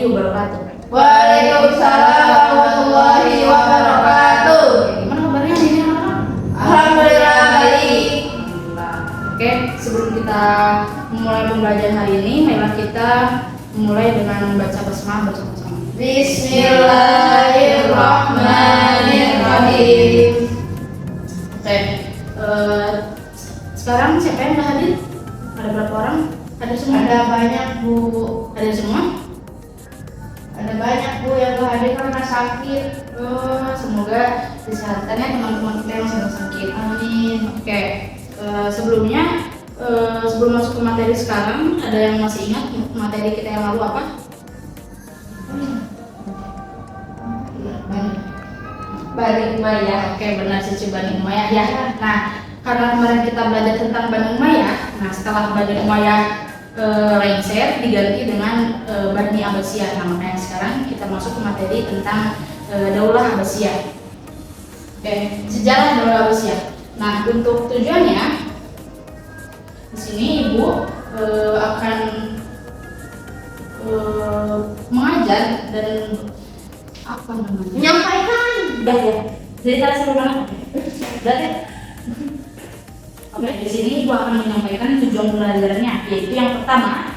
warahmatullahi wabarakatuh. Waalaikumsalam warahmatullahi wabarakatuh. Gimana kabarnya hari ini anak-anak? Alhamdulillah baik. Alhamdulillah. Oke, sebelum kita memulai pembelajaran hari ini, marilah kita memulai dengan membaca basmalah bersama-sama. Bismillahirrahmanirrahim. Oke, sekarang siapa yang udah hadir? Ada berapa orang? Ada semua? Ada banyak Bu. Ada semua? Ada banyak Bu yang gak hadir karena sakit. Oh, semoga disehatkan ya teman-teman kita yang sedang sakit. Amin. Oke, sebelumnya sebelum masuk ke materi sekarang, ada yang masih ingat materi kita yang lalu apa? Bani Umayyah. Oke, benar, Cici Bani Umayyah ya. Nah, karena kemarin kita belajar tentang Bani Umayyah, nah setelah Bani Umayyah lengser diganti dengan Bani Abbasiyah. Nah, makanya sekarang kita masuk ke materi tentang Daulah Abbasiyah. Oke, sejarah Daulah Abbasiyah. Nah, untuk tujuannya di sini Ibu akan mengajar dan apa namanya? Menyampaikan. Udah ya. Cerita seru banget. Udah deh. Oke, di sini Ibu akan menyampaikan tujuan pelajarannya, yaitu yang pertama,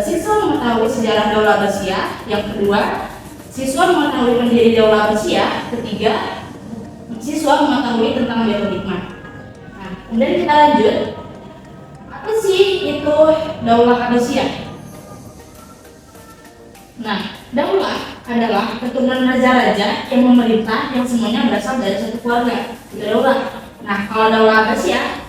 siswa mengetahui sejarah Daulah Abbasiyah. Yang kedua, siswa mengetahui pendiri Daulah Abbasiyah. Ketiga, siswa mengetahui tentang Baitul Hikmah. Nah, kemudian kita lanjut. Apa sih itu Daulah Abbasiyah? Nah, daulah adalah keturunan raja-raja yang memerintah yang semuanya berasal dari satu keluarga. Itu daulah. Nah, kalau Daulah Abbasiyah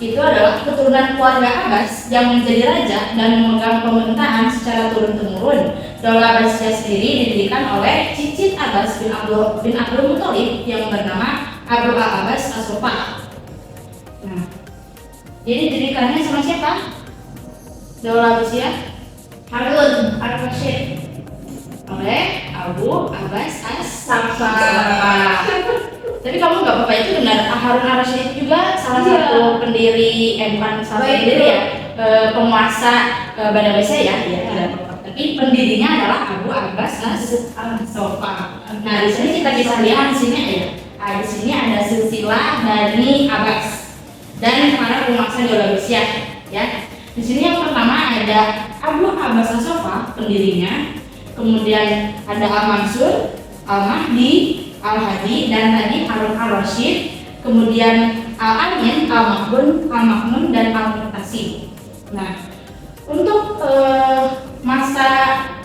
itu adalah keturunan keluarga Abbas yang menjadi raja dan memegang pemerintahan secara turun-temurun. Daulah Abbasiyah sendiri didirikan oleh cicit Abbas bin Abdul Muthalib yang bernama Abu al-Abbas as-Sofah. Nah, jadi didirikannya sama siapa? Daulah Abbasiyah Harun Ar-Rasyid. oleh Abu Abbas as-Sofah. Tapi kamu nggak apa-apa, itu benar. Harun Ar-Rasyid juga salah satu pendiri, bukan salah satu pendiri ya, penguasa Bani Abbasiyah ya. Iya, tidak apa-apa. Tapi pendirinya adalah Abu Abbas as-Sofah. Nah, di sini kita bisa lihat di sini ya. Di sini ada silsilah Bani Abbas dan para penguasa Daulah Abbasiyah ya. Di sini yang pertama ada Abu Abbas as-Sofah pendirinya, kemudian ada Al-Mansur, Al-Mahdi, Al-Hadi, dan tadi Harun Ar-Rasyid, kemudian Al-Amin, Al-Makmun, dan Al-Mu'tasim. Nah, untuk masa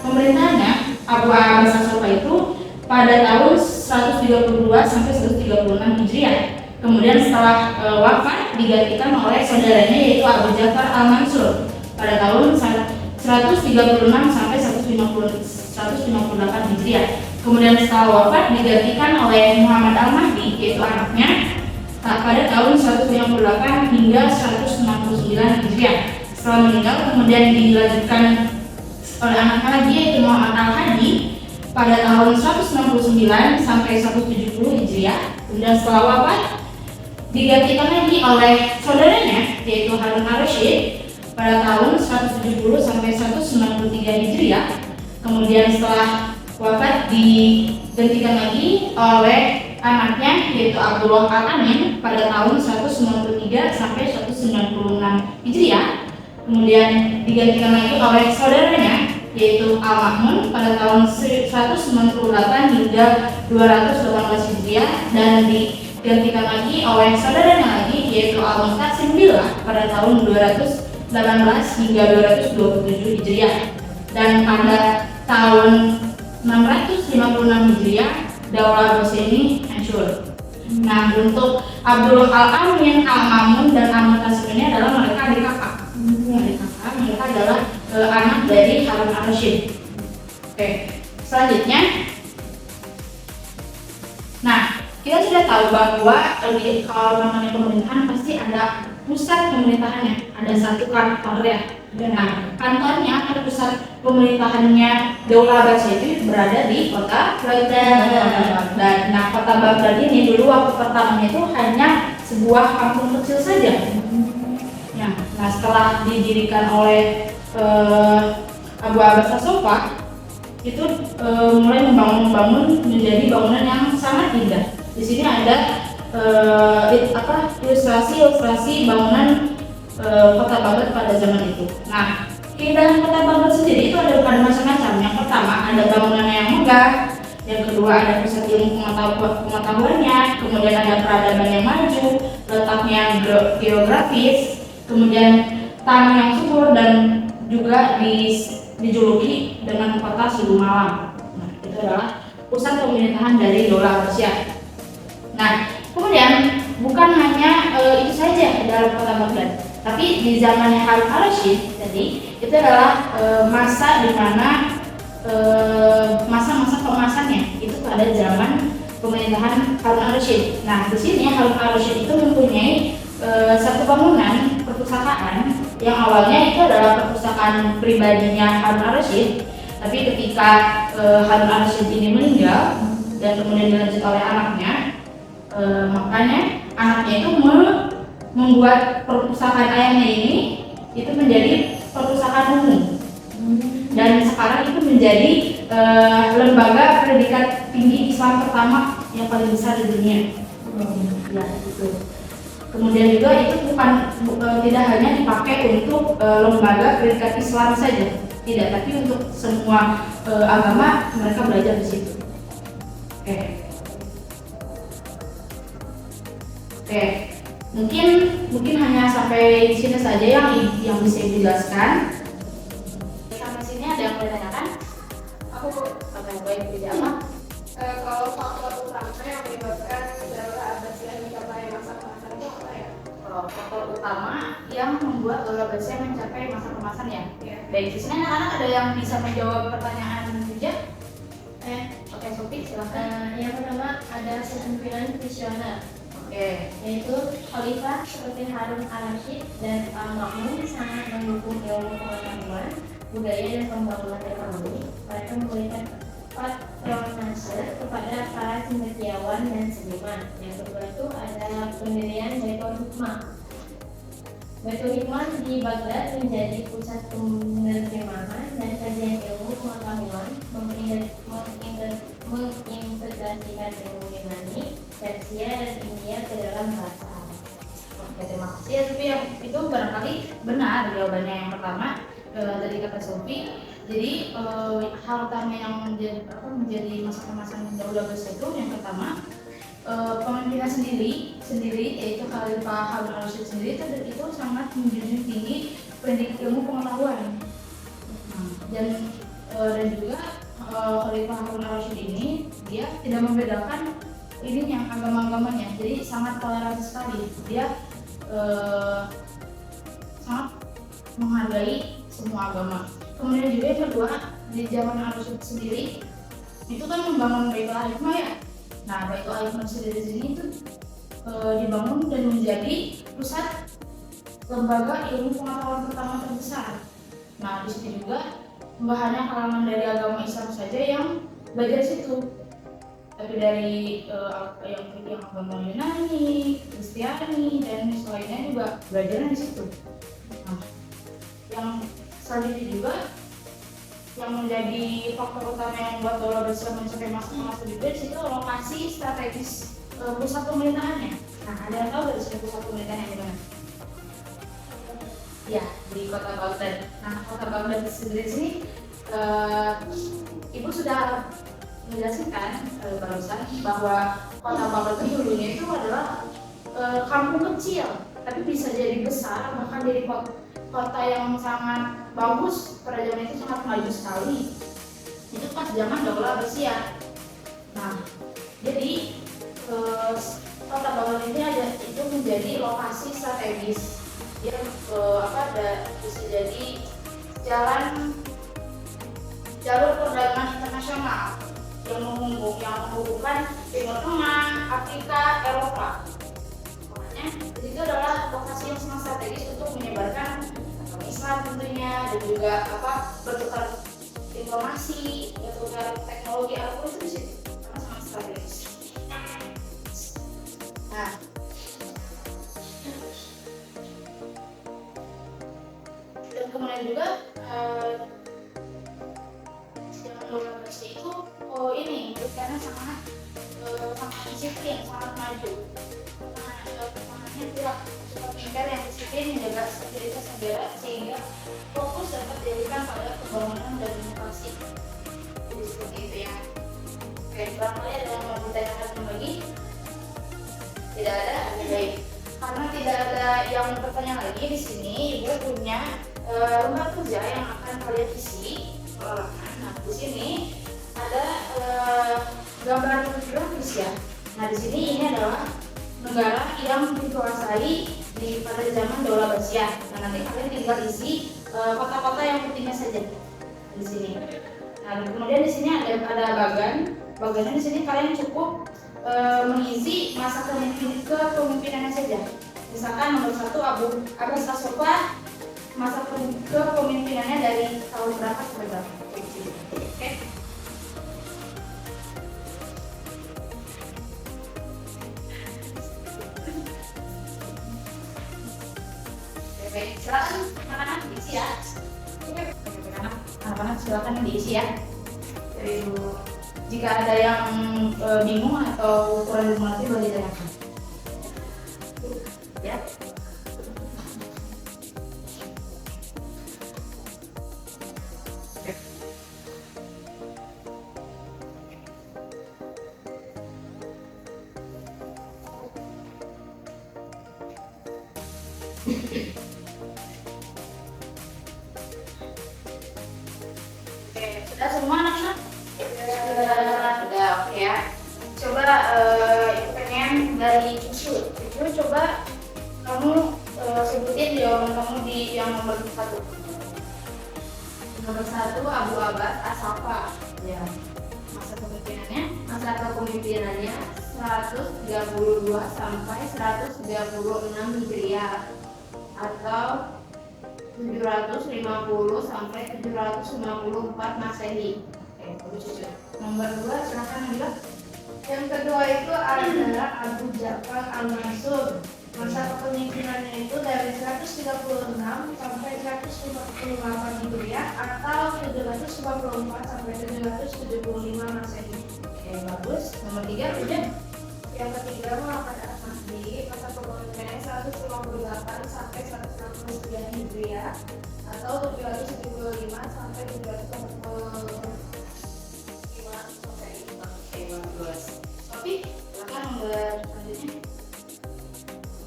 pemerintahannya Abu Abbas as-Sofah itu pada tahun 132 sampai 136 Hijriah. Kemudian setelah wafat digantikan oleh saudaranya yaitu Abu Ja'far Al-Mansur pada tahun 136 sampai 158 Hijriah. Kemudian setelah wafat digantikan oleh Muhammad Al-Mahdi yaitu anaknya pada tahun 158 hingga 169 Hijriah. Setelah meninggal kemudian dilanjutkan oleh anaknya lagi yaitu Muhammad Al-Hadi pada tahun 169 sampai 170 Hijriah. Kemudian setelah wafat digantikan lagi oleh saudaranya yaitu Harun Ar-Rasyid pada tahun 170 sampai 193 Hijriah. Kemudian setelah wafat digantikan lagi oleh anaknya yaitu Abdullah Al-Amin pada tahun 193 sampai 196 Hijriah. Kemudian digantikan lagi oleh saudaranya yaitu Al-Makmun pada tahun 198 hingga 218 Hijriah, dan digantikan lagi oleh saudaranya lagi yaitu Al-Mu'tasim Billah pada tahun 218 hingga 227 Hijriah. Dan pada tahun 656 Hijriah Daulah Abbasiyah ini hancur. Nah, untuk Abdul Al-Amin, Al-Mamun, dan Al-Mu'tasim ini adalah mereka adik kakak. Mereka adalah anak dari Harun Ar-Rasyid. Oke, selanjutnya, nah kita sudah tahu bahwa kalau namanya pemerintahan pasti ada pusat pemerintahannya, ada satu kantor ya. Nah, kantornya atau pusat pemerintahannya Daulah Abbasiyah itu berada di kota Baghdad. Dan nah, kota Baghdad ini dulu waktu pertamanya itu hanya sebuah kampung kecil saja. Nah, setelah didirikan oleh Abu Abbas as-Sofah, itu mulai membangun menjadi bangunan yang sangat indah. Di sini ada ilustrasi bangunan kota Baghdad pada zaman itu. Nah, keindahan kota Baghdad sendiri itu ada macam-macam. Yang pertama ada bangunan yang megah, yang kedua ada pusat ilmu pengetahuannya, kemudian ada peradaban yang maju, letaknya yang geografis, kemudian tanah yang subur, dan juga dijuluki dengan kota subuh malam. Nah, itu adalah pusat pemerintahan dari Dola Persia. Nah, kemudian bukan hanya itu saja dalam kota Baghdad, tapi di zamannya Harun al-Rashid tadi itu adalah masa di mana masa-masa keemasannya itu pada zaman pemerintahan Harun al-Rashid. Nah, di sini Harun al-Rashid itu mempunyai satu bangunan perpustakaan yang awalnya itu adalah perpustakaan pribadinya Harun al-Rashid, tapi ketika Harun al-Rashid ini meninggal dan kemudian dilanjut oleh anaknya, makanya anaknya itu membuat perpustakaan ayahnya ini itu menjadi perpustakaan umum, dan sekarang itu menjadi lembaga pendidikan tinggi Islam pertama yang paling besar di dunia. Ya, itu. Kemudian juga itu tidak hanya dipakai untuk lembaga pendidikan Islam saja, tidak, tapi untuk semua agama mereka belajar di situ. Oke, mungkin hanya sampai di sini saja yang bisa dijelaskan. Sampai sini ada yang mau ditanyakan? Aku Baik, tidak apa? kalau faktor utama yang menyebabkan Daula Abbasiyah mencapai masa kemasan itu apa ya? Faktor utama yang membuat Dola Abbasiyah mencapai masa kemasan ya. Ya. Baik, di sini anak-anak ada yang bisa menjawab pertanyaan juga? Oke, Sophie silahkan. Yang pertama ada kepemimpinan visioner, yaitu khalifah seperti Harun al-Rashid dan al-Ma'mun sangat mendukung ilmu pengetahuan, budaya, dan pembangunan ekonomi. Mereka memberikan patronase kepada para cendekiawan dan seniman. Yang kedua itu ada pendirian Baitul Hikmah. Baitul Hikmah di Baghdad menjadi pusat penerjemahan dan kajian ilmu pengetahuan, mengintegrasikan ilmu Yunani, Persia, dan India ke dalam bahasa Arab. Oke, terima kasih ya Sophie. Yang itu barangkali benar jawabannya yang pertama dari kata Sophie. Jadi hal utama yang menjadi masa kemasan Daula Abbasiyah itu yang pertama pemimpinan sendiri yaitu Khalifah Harun al-Rashid sendiri itu sangat menjunjung tinggi pendidikan ilmu pengetahuan. Dan juga Khalifah Harun al-Rashid ini dia tidak membedakan ininya agama-agamanya, jadi sangat toleransi sekali. Dia sangat menghargai semua agama. Kemudian juga yang kedua, di zaman al-Rashid sendiri itu kan membangun Baitul Hikmah ya. Nah, Baitul Hikmah sendiri di sini itu dibangun dan menjadi pusat lembaga ilmu pengetahuan pertama terbesar. Nah, di situ juga nggak hanya kalangan dari agama Islam saja yang belajar di situ, tapi dari yang agama Yunani, Kristiani, dan lainnya juga belajarnya di situ. Nah, yang selanjutnya juga yang menjadi faktor utama yang membuat Daula Abbasiyah mencapai masa juga di situ lokasi strategis pusat pemerintahannya. Nah, ada yang tahu dari sini pusat pemerintahannya di mana? Ya, di kota Baghdad. Nah, kota Baghdad sendiri sini Ibu sudah menjelaskan barusan bahwa kota Baghdad itu dulunya itu adalah kampung kecil, tapi bisa jadi besar, bahkan jadi kota yang sangat bagus pada zaman itu, sangat maju sekali. Itu pas zaman Daula Abbasiyah. Nah, jadi kota Baghdad ini itu menjadi lokasi strategis yang bisa jadi jalur perdagangan internasional yang menghubungkan Timur Tengah, Afrika, Eropa. Makanya itu adalah lokasi yang sangat strategis untuk menyebarkan Islam tentunya, dan juga bertukar informasi, bertukar teknologi apapun itu di situ, karena sangat strategis. Nah, dan kemudian juga yang Daulah Abbasiyah itu ini karena sangat disiplin, sangat maju. Pertahanannya kuat, militer yang disiplin menjaga stabilitas negara sehingga fokus dapat diberikan pada pembangunan dan inovasi. Jadi seperti itu ya. Oke, barangkali ada yang mau ditanyakan lagi? Tidak ada, baik. Karena tidak ada yang bertanya lagi di sini, Ibu punya lembar kerja yang akan kalian isi pengolahan. Nah, di sini ada gambar grafis ya. Nah, di sini ini adalah negara yang dikuasai pada zaman Daulah Abbasiyah. Nah, nanti kalian tinggal isi kota-kota yang pentingnya saja di sini. Nah, kemudian di sini ada bagannya di sini kalian cukup mengisi masa kepemimpinannya saja. Misalkan nomor 1 Abu Abbas Asoka, masa kepemimpinannya dari tahun berapa sampai berapa. Oke. Baik, silakan anak-anak diisi ya. Anak-anak silakan diisi ya. Jadi, jika ada yang bingung atau kurang mengerti boleh ditanyakan. Ya. Oke, sudah semua anak-anak? Sudah, oke ya. Coba pengen dari Ibu coba kamu sebutin jawaban kamu di yang nomor 1. Nomor 1 Abu Abbas As-Safa. Ya. Masa kepemimpinannya 132 sampai 136 Hijriah atau 750 sampai 754 Masehi. Oke, bagus juga. Nomor 2 silakan Nabila. Yang kedua itu adalah Abu Ja'far Al-Mansur. Masa kepemimpinannya itu dari 136 sampai 158 Hijriah atau 754 sampai 775 Masehi. Oke, bagus. Nomor 3 udah. Yang ketiga Muhammad Al-Mahdi, masa kepemimpinan 158 sampai 169 Hijriah atau 775 sampai 745 Masehi. Oke, bagus. Sofi, silakan nomor selanjutnya.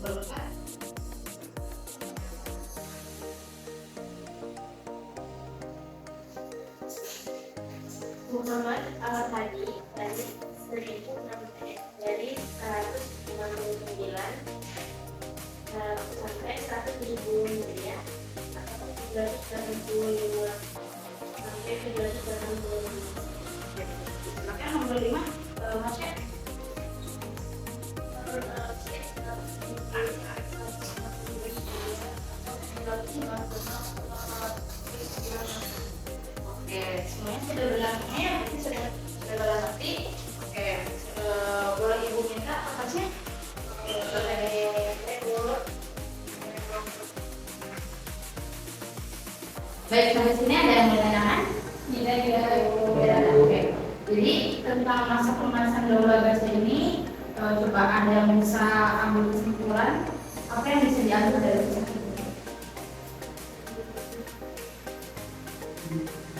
Nomor 4. Muhammad Al-Hadi dari 159 sampai 170 Hijriah atau 785 sampai 785. Silakan nomor 5, Mas Syed. Oke, semuanya sudah berlangsung ya, berarti sudah ngerti. Oke, boleh Ibu minta kertasnya? Baik, sampai sini ada yang bertanyakan? Tidak. Oke. Jadi tentang masa pemanasan Daulah Abbasiyah ini, coba ada yang bisa ambil kesimpulan apa yang bisa diambil dari kisah ini?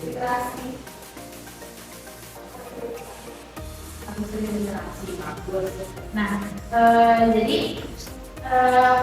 Literasi. Bagus. Nah, jadi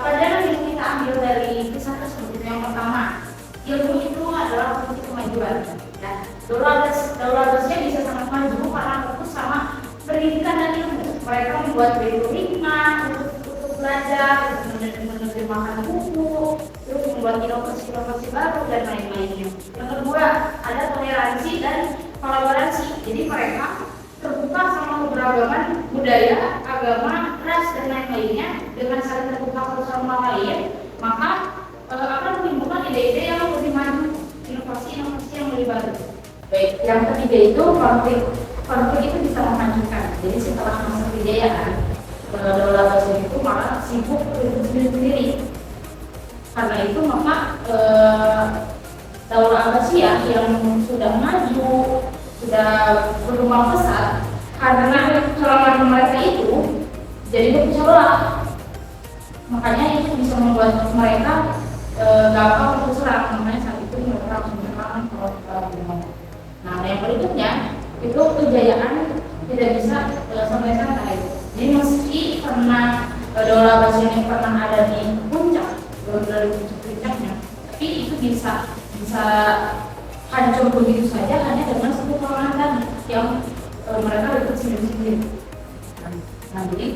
pelajaran yang kita ambil dari kisah tersebut itu yang pertama, ilmu itu adalah kunci kemajuan. Ya, Daulah Abbasiyah bisa sangat maju karena fokus sama pendidikan dan ilmu. Mereka membuat buku hikmah untuk belajar, menerjemahkan buku, terus membuat inovasi baru dan lain-lainnya. Yang kedua, ada toleransi dan kolaborasi. Jadi mereka terbuka sama keberagaman budaya, agama, ras dan lain-lainnya dengan saling terbuka satu sama lain, maka akan menimbulkan ide-ide yang lebih maju, inovasi-inovasi yang lebih baru. Baik, yang ketiga itu konflik itu bisa memajukan. Jadi setelah masa kejayaan, Daulah Abbasiyah itu malah sibuk sendiri. Karena itu maka Daulah Abbasiyah yang sudah maju, sudah tidak berkembang pesat karena kelemahan mereka itu jadi berpecah belah. Makanya itu bisa membuat mereka gampang terserang. Makanya saat itu mereka harus menyerang kalau kita bingung. Nah, yang berikutnya itu kejayaan tidak bisa santai-santai. Jadi meski pernah Dola Abbasiyah ini pernah ada di puncak, dari puncaknya, tapi itu bisa hancur begitu saja hanya dengan satu kelemahan tadi yang mereka ikut sendiri-sendiri. Nah, jadi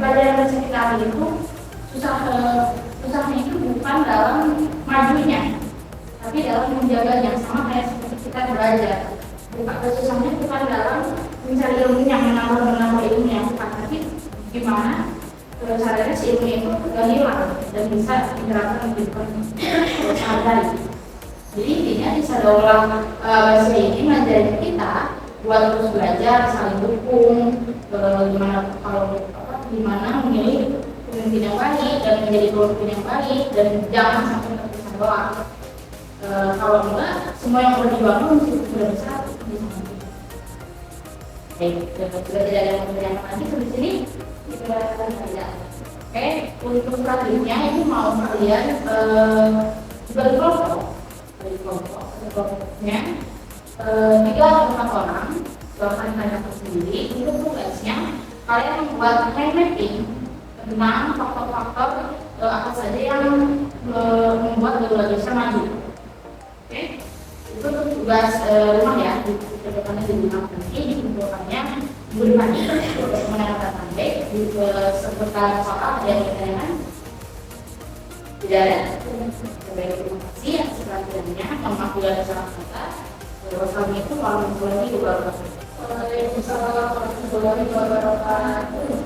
pelajaran dari kita itu susahnya itu bukan dalam majunya, tapi dalam menjaganya, sama kayak seperti kita belajar. Susahnya bukan dalam mencari ilmunya, menambah ilmu yang tepat, tapi gimana caranya si ilmu itu gak hilang dan bisa diterapkan di kehidupan sehari-hari. Jadi intinya di Dola Abbasiyah ini mengajarin kita buat terus belajar, saling dukung, gimana memilih pemimpin yang baik dan menjadi pemimpin yang baik, dan jangan sampai terpisah doang. Kalau enggak, semua yang berjuang meskipun sudah besar bisa mati. Baik, sudah tidak ada yang berjuang lagi di sini kita saja. Oke, untuk selanjutnya ini mau kalian bagi kelompoknya 3 atau 4 orang, silahkan tanya sendiri. Untuk tugasnya kalian membuat mind mapping tentang faktor-faktor apa saja yang membuat Dola Abbasiyah maju. Oke, itu tugas rumah ya, di depannya digunakan nanti dikumpulkannya minggu depan menanyakan sampai seputar soal yang ditanyakan. Tidak ada. Terima kasih atas perhatiannya. Mohon maaf bila ada salah kata. Wassalamualaikum warahmatullahi wabarakatuh. Waalaikumsalam warahmatullahi wabarakatuh.